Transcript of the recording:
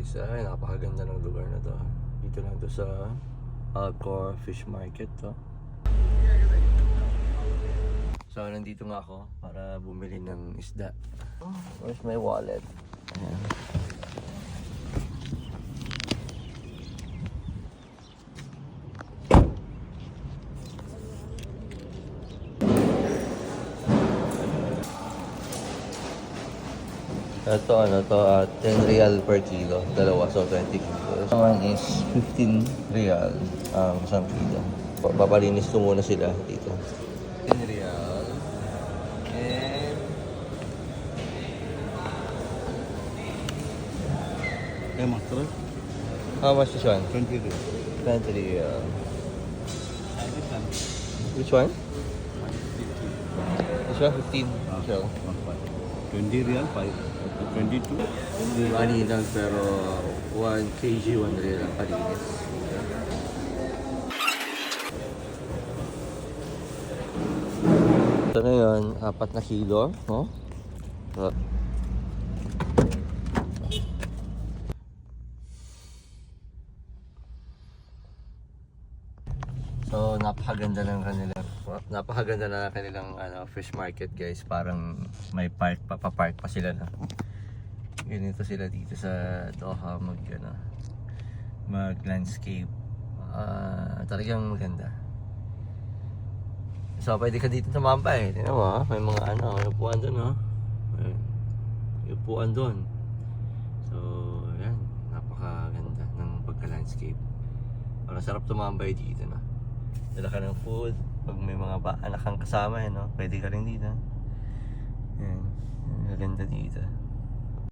guys, ay napakaganda ng lugar na to. Dito lang to sa Alcor Fish Market to. So nandito nga ako para bumili ng isda. Where's my wallet? Ayan. Ito ano to, 10 real per kilo, dalawa, so 20 kilos. Ito one is 15 real, isang kilo. Papalinis ko muna sila dito. 10 real. And how much this one? 20 real. 20 real. Which one? This one, 15. So, 20 real, 5. 22. hindi manilang pero 1 kg, 1 real ang palinis. Ito na yun, 4 na kilo, no? So, napakaganda na kanilang fish market, guys. Parang may park papapark pa sila na. Ganito sila dito sa Doha mag landscape. Talagang maganda. So, pwede ka dito tumambay. Tingnan mo, may mga may upuan doon, no? May upuan doon. So, yan, napakaganda ng pagka-landscape. Parang sarap tumambay dito, no? Dala ka ng food. Pag may mga anak kang kasama, no? Pwede ka rin dito. Yan, maganda dito.